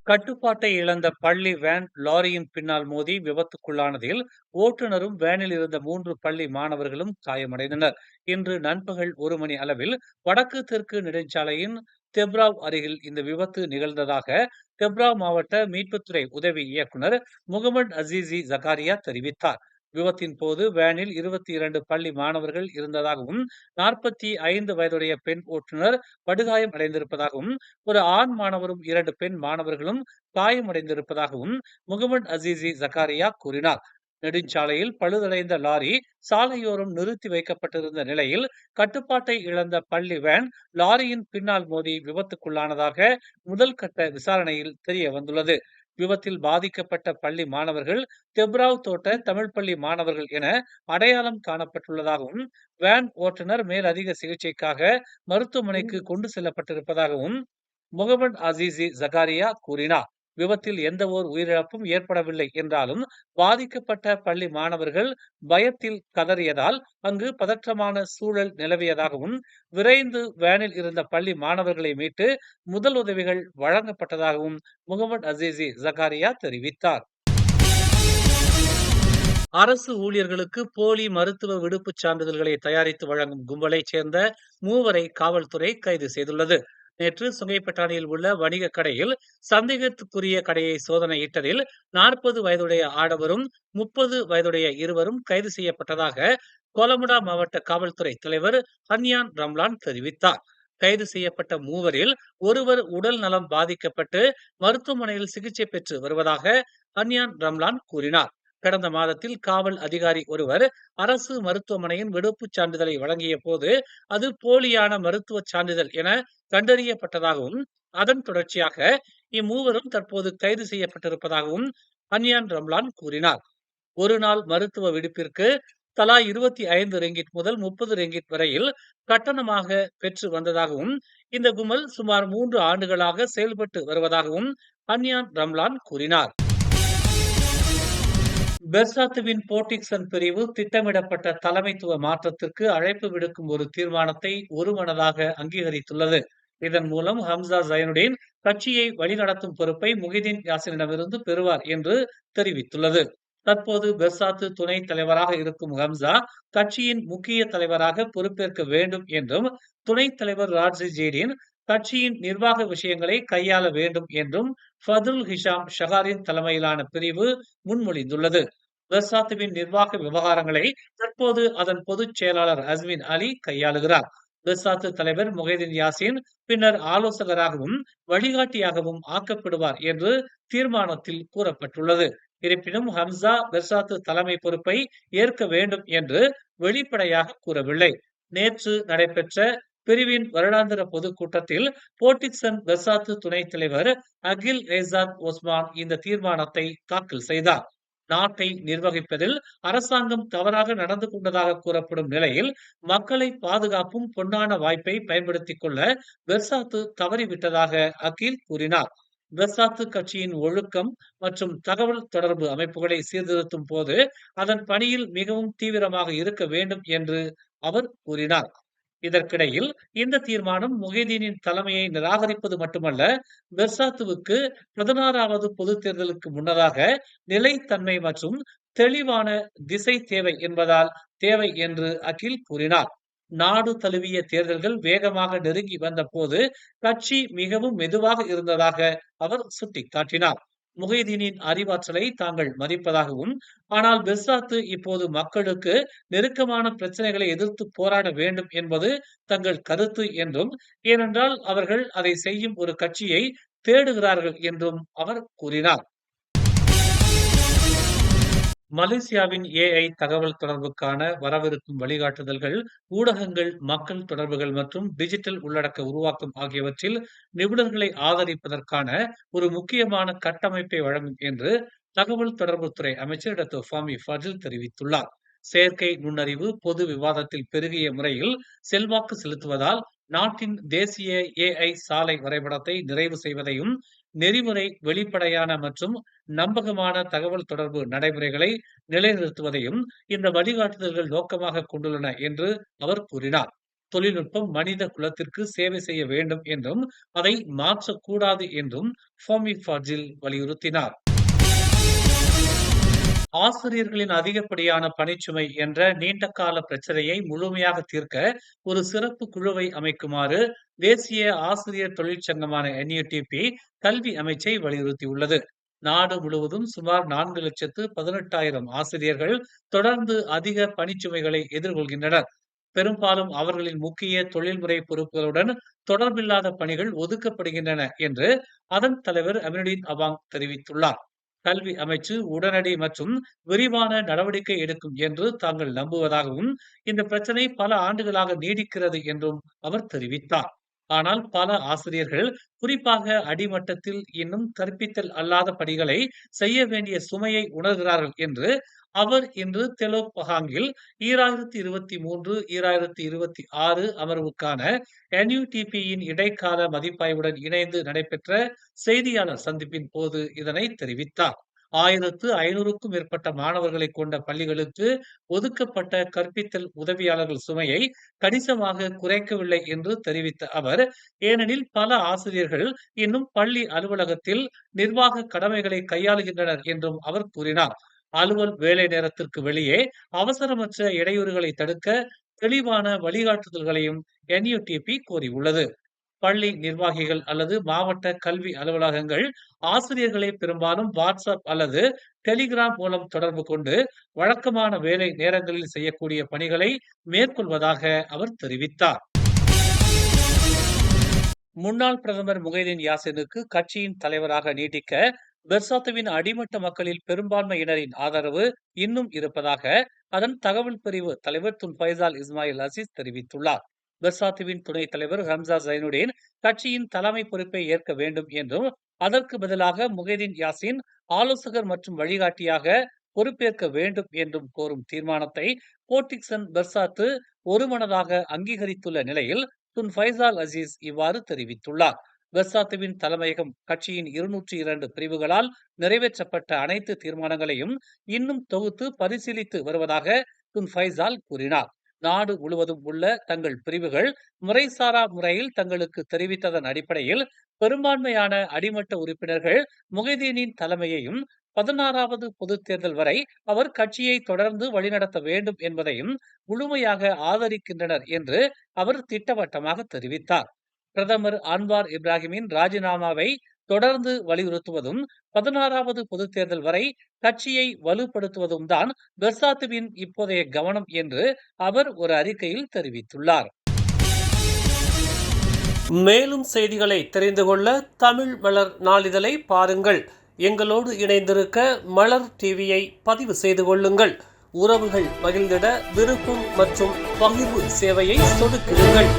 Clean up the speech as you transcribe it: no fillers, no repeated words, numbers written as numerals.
கட்டுப்பாட்டை இழந்த பள்ளி வேன் லாரியின் பின்னால் மோதி விபத்துக்குள்ளானதில் ஓட்டுநரும் வேனில் இருந்த 3 பள்ளி மாணவர்களும் காயமடைந்தனர். இன்று நண்பகல் 1 மணி அளவில் வடக்கு தெற்கு நெடுஞ்சாலையின் தெப்ராவ் அருகில் இந்த விபத்து நிகழ்ந்ததாக தெப்ராவ் மாவட்ட மீட்புத்துறை உதவி இயக்குனர் முகமது அசீசி ஜகாரியா தெரிவித்தார். விபத்தின் போது வேனில் 22 பள்ளி மாணவர்கள் இருந்ததாகவும் 45 வயதுடைய பெண் ஓட்டுநர் படுகாயம் அடைந்திருப்பதாகவும் ஒரு ஆண் மாணவரும் 2 பெண் மாணவர்களும் காயமடைந்திருப்பதாகவும் முகமது அசீசி ஜக்காரியா கூறினார். நெடுஞ்சாலையில் பழுதடைந்த லாரி சாலையோரம் நிறுத்தி வைக்கப்பட்டிருந்த நிலையில் கட்டுப்பாட்டை இழந்த பள்ளி வேன் லாரியின் பின்னால் மோதி விபத்துக்குள்ளானதாக முதல் கட்ட விசாரணையில் தெரிய வந்துள்ளது. விபத்தில் பாதிக்கப்பட்ட பள்ளி மாணவர்கள் தெப்ராவ் தோட்ட தமிழ் பள்ளி மாணவர்கள் என அடையாளம் காணப்பட்டுள்ளதாகவும் வேன் ஓட்டுநர் மேலதிக சிகிச்சைக்காக மருத்துவமனைக்கு கொண்டு செல்லப்பட்டிருப்பதாகவும் முகமது அசீசி ஜகாரியா கூறினார். விபத்தில் எந்தவோர் உயிரிழப்பும் ஏற்படவில்லை என்றாலும் பாதிக்கப்பட்ட பள்ளி மாணவர்கள் பயத்தில் கதறியதால் அங்கு பதற்றமான சூழல் நிலவியதாகவும் விரைந்து வேனில் இருந்த பள்ளி மாணவர்களை மீட்டு முதல் உதவிகள் வழங்கப்பட்டதாகவும் முகமது அசீசி ஜகாரியா தெரிவித்தார். அரசு ஊழியர்களுக்கு போலி மருத்துவ விடுப்புச் சான்றிதழ்களை தயாரித்து வழங்கும் கும்பலைச் சேர்ந்த 3வரை காவல்துறை கைது செய்துள்ளது. நேற்று சுங்கைப்பட்டாணியில் உள்ள வணிக கடையில் சந்தேகத்துக்குரிய கடையை சோதனையிட்டதில் 40 வயதுடைய ஆடவரும் 30 வயதுடைய இருவரும் கைது செய்யப்பட்டதாக கோலமுடா மாவட்ட காவல்துறை தலைவர் ஹன்யான் ரம்லான் தெரிவித்தார். கைது செய்யப்பட்ட 3வரில் ஒருவர் உடல் நலம் பாதிக்கப்பட்டு மருத்துவமனையில் சிகிச்சை பெற்று வருவதாக ஹன்யான் ரம்லான் கூறினார். கடந்த மாதத்தில் காவல் அதிகாரி ஒருவர் அரசு மருத்துவமனையின் விடுப்புச் சான்றிதழை வழங்கிய போது அது போலியான மருத்துவ சான்றிதழ் என கண்டறியப்பட்டதாகவும் அதன் தொடர்ச்சியாக இம்மூவரும் தற்போது கைது செய்யப்பட்டிருப்பதாகவும் ஹன்யான் ரம்லான் கூறினார். ஒரு நாள் மருத்துவ விடுப்பிற்கு தலா 25 ரிங்கிட் முதல் 30 ரிங்கிட் வரையில் கட்டணமாக பெற்று வந்ததாகவும் இந்த கும்பல் சுமார் 3 ஆண்டுகளாக செயல்பட்டு வருவதாகவும் ஹன்யான் ரம்லான் கூறினார். பெர்சாத்துவின் போர்டிக்சன் பிரிவு திட்டமிடப்பட்ட தலைமைத்துவ மாற்றத்திற்கு அழைப்பு விடுக்கும் ஒரு தீர்மானத்தை ஒருமனதாக அங்கீகரித்துள்ளது. இதன் மூலம் ஹம்சா ஜைனுடீன் கட்சியை வழிநடத்தும் பொறுப்பை முஹிதீன் யாசினிடமிருந்து பெறுவார் என்று தெரிவித்துள்ளது. தற்போது பெர்சாத்து துணைத் தலைவராக இருக்கும் ஹம்சா கட்சியின் முக்கிய தலைவராக பொறுப்பேற்க வேண்டும் என்றும் துணைத் தலைவர் ராட்சி ஜேடின் கட்சியின் நிர்வாக விஷயங்களை கையாள வேண்டும் என்றும் ஃபதுல் ஹிஷாம் ஷஹாரின் தலைமையிலான பிரிவு முன்மொழிந்துள்ளது. பெர்சாத்துவின் நிர்வாக விவகாரங்களை தற்போது அதன் பொதுச் செயலாளர் அஸ்மின் அலி கையாளுகிறார். பெர்சாத்து தலைவர் முஹைதீன் யாசின் பின்னர் ஆலோசகராகவும் வழிகாட்டியாகவும் ஆக்கப்படுவார் என்று தீர்மானத்தில் கூறப்பட்டுள்ளது. இருப்பினும் ஹம்சா பெர்சாத்து தலைமை பொறுப்பை ஏற்க வேண்டும் என்று வெளிப்படையாக கூறவில்லை. நேற்று நடைபெற்ற பிரிவின் வருடாந்திர பொதுக்கூட்டத்தில் போர்டிக்சன் பெர்சாத்து துணைத் தலைவர் அகில் ஏசாத் ஒஸ்மான் இந்த தீர்மானத்தை தாக்கல் செய்தார். நாட்டை நிர்வகிப்பதில் அரசாங்கம் தவறாக நடந்து கொண்டதாக கூறப்படும் நிலையில் மக்களை பாதுகாப்பும் பொன்னான வாய்ப்பை பயன்படுத்திக் கொள்ள பெர்சாத்து தவறிவிட்டதாக அகில் கூறினார். பெர்சாத்து கட்சியின் ஒழுக்கம் மற்றும் தகவல் தொடர்பு அமைப்புகளை சீர்திருத்தும் போது அதன் பணியில் மிகவும் தீவிரமாக இருக்க வேண்டும் என்று அவர் கூறினார். இதற்கிடையில் இந்த தீர்மானம் முஹைதீனின் தலைமையை நிராகரிப்பது மட்டுமல்ல, பெர்சாத்துவுக்கு 16வது பொதுத் தேர்தலுக்கு முன்னதாக நிலைத்தன்மை மற்றும் தெளிவான திசை தேவை என்பதால் தேவை என்று அகில் கூறினார். நாடு தழுவிய தேர்தல்கள் வேகமாக நெருங்கி வந்த போது கட்சி மிகவும் மெதுவாக இருந்ததாக அவர் சுட்டிக்காட்டினார். முஹைதீனின் அறிவாற்றலை தாங்கள் மதிப்பதாகவும் ஆனால் பெர்சாத்து இப்போது மக்களுக்கு நெருக்கமான பிரச்சனைகளை எதிர்த்து போராட வேண்டும் என்பது தங்கள் கருத்து என்றும் ஏனென்றால் அவர்கள் அதை செய்யும் ஒரு கட்சியை தேடுகிறார்கள் என்றும் அவர் கூறினார். மலேசியாவின் AI தகவல் தொடர்புக்கான வரவிருக்கும் வழிகாட்டுதல்கள் ஊடகங்கள், மக்கள் தொடர்புகள் மற்றும் டிஜிட்டல் உள்ளடக்க உருவாக்கம் ஆகியவற்றில் நிபுணர்களை ஆதரிப்பதற்கான ஒரு முக்கியமான கட்டமைப்பை வழங்கும் என்று தகவல் தொடர்புத்துறை அமைச்சர் டாக்டர் ஃபாமி ஃபஜில் தெரிவித்துள்ளார். செயற்கை நுண்ணறிவு பொது விவாதத்தில் பெருகிய முறையில் செல்வாக்கு செலுத்துவதால் நாட்டின் தேசிய AI சாலை வரைபடத்தை நிறைவு செய்வதையும் நெறிமுறை வெளிப்படையான மற்றும் நம்பகமான தகவல் தொடர்பு நடைமுறைகளை நிலைநிறுத்துவதையும் இந்த வழிகாட்டுதல்கள் நோக்கமாக கொண்டுள்ளன என்று அவர் கூறினார். தொழில்நுட்பம் மனித குலத்திற்கு சேவை செய்ய வேண்டும் என்றும் அதை மாற்றக்கூடாது என்றும் ஃபோமி ஃபாஜில் வலியுறுத்தினார். ஆசிரியர்களின் அதிகப்படியான பணிச்சுமை என்ற நீண்டகால பிரச்சனையை முழுமையாக தீர்க்க ஒரு சிறப்பு குழுவை அமைக்குமாறு தேசிய ஆசிரியர் தொழிற்சங்கமான NUTP கல்வி அமைச்சை வலியுறுத்தியுள்ளது. நாடு முழுவதும் சுமார் 4,18,000 ஆசிரியர்கள் தொடர்ந்து அதிக பணிச்சுமைகளை எதிர்கொள்கின்றனர். பெரும்பாலும் அவர்களின் முக்கிய தொழில்முறை பொறுப்புகளுடன் தொடர்பில்லாத பணிகள் ஒதுக்கப்படுகின்றன என்று அதன் தலைவர் அமினுடின் அவாங் தெரிவித்துள்ளார். கல்வி அமைச்சு உடனடி மற்றும் விரிவான நடவடிக்கை எடுக்கும் என்று தாங்கள் நம்புவதாகவும், இந்த பிரச்சனை பல ஆண்டுகளாக நீடிக்கிறது என்றும் அவர் தெரிவித்தார். ஆனால் பல ஆசிரியர்கள், குறிப்பாக அடிமட்டத்தில் இன்னும் கற்பித்தல் அல்லாத பணிகளை செய்ய வேண்டிய சுமையை உணர்கிறார்கள் என்று அவர் இன்று தெலோக் பஹாங்கில் 2023-2026 அமர்வுக்கான NUTP-யின் இடைக்கால மதிப்பாய்வுடன் இணைந்து நடைபெற்ற செய்தியாளர் சந்திப்பின் போது இதனை தெரிவித்தார். 1500க்கும் மேற்பட்ட மாணவர்களை கொண்ட பள்ளிகளுக்கு ஒதுக்கப்பட்ட கற்பித்தல் உதவியாளர்கள் சுமையை கணிசமாக குறைக்கவில்லை என்று தெரிவித்த அவர், ஏனெனில் பல ஆசிரியர்கள் இன்னும் பள்ளி அலுவலகத்தில் நிர்வாக கடமைகளை கையாளுகின்றனர் என்றும் அவர் கூறினார். அலுவல் வேலை நேரத்திற்கு வெளியே அவசரமற்ற இடையூறுகளை தடுக்க தெளிவான வழிகாட்டுதல்களையும் NUTP கோரியுள்ளது. பள்ளி நிர்வாகிகள் அல்லது மாவட்ட கல்வி அலுவலகங்கள் ஆசிரியர்களை பெரும்பாலும் வாட்ஸ்அப் அல்லது டெலிகிராம் மூலம் தொடர்பு கொண்டு வழக்கமான வேலை நேரங்களில் செய்யக்கூடிய பணிகளை மேற்கொள்வதாக அவர் தெரிவித்தார். முன்னாள் பிரதமர் முகைதீன் யாசினுக்கு கட்சியின் தலைவராக நீட்டிக்க பெர்சாத்துவின் அடிமட்ட மக்களில் பெரும்பான்மையினரின் ஆதரவு இன்னும் இருப்பதாக அதன் தகவல் பிரிவு தலைவர் துன் ஃபைசால் இஸ்மாயில் அசீஸ் தெரிவித்துள்ளார். பெர்சாத்துவின் துணைத் தலைவர் ஹம்சா ஜைனுடீன் கட்சியின் தலைமை பொறுப்பை ஏற்க வேண்டும் என்றும், அதற்கு பதிலாக முகைதீன் யாசின் ஆலோசகர் மற்றும் வழிகாட்டியாக பொறுப்பேற்க வேண்டும் என்றும் கோரும் தீர்மானத்தை போர்டிக்சன் பெர்சாத்து ஒருமனதாக அங்கீகரித்துள்ள நிலையில் துன் ஃபைசால் அசீஸ் இவ்வாறு தெரிவித்துள்ளார். பெர்சாத்துவின் தலைமையகம் கட்சியின் 202 பிரிவுகளால் நிறைவேற்றப்பட்ட அனைத்து தீர்மானங்களையும் இன்னும் தொகுத்து பரிசீலித்து வருவதாக துன் ஃபைசால் கூறினார். நாடு முழுவதும் உள்ள தங்கள் பிரிவுகள் முறைசாரா முறையில் தங்களுக்கு தெரிவித்ததன் அடிப்படையில் பெரும்பான்மையான அடிமட்ட உறுப்பினர்கள் முகைதீனின் தலைமையையும் 16வது பொதுத் தேர்தல் வரை அவர் கட்சியை தொடர்ந்து வழிநடத்த வேண்டும் என்பதையும் முழுமையாக ஆதரிக்கின்றனர் என்று அவர் திட்டவட்டமாக தெரிவித்தார். பிரதமர் அன்வார் இப்ராஹிமின் ராஜினாமாவை தொடர்ந்து வலியுறுத்துவதும் 16வது பொதுத் தேர்தல் வரை கட்சியை வலுப்படுத்துவதும் தான் பெர்சாத்துவின் இப்போதைய கவனம் என்று அவர் ஒரு அறிக்கையில் தெரிவித்துள்ளார். மேலும் செய்திகளை தெரிந்து கொள்ள தமிழ் மலர் நாளிதழை பாருங்கள். எங்களோடு இணைந்திருக்க மலர் டிவியை பதிவு செய்து கொள்ளுங்கள். உறவுகள் மகிழ்ந்திட விருப்பம் மற்றும் பகிர்வு சேவையை சொடுக்கிடுங்கள்.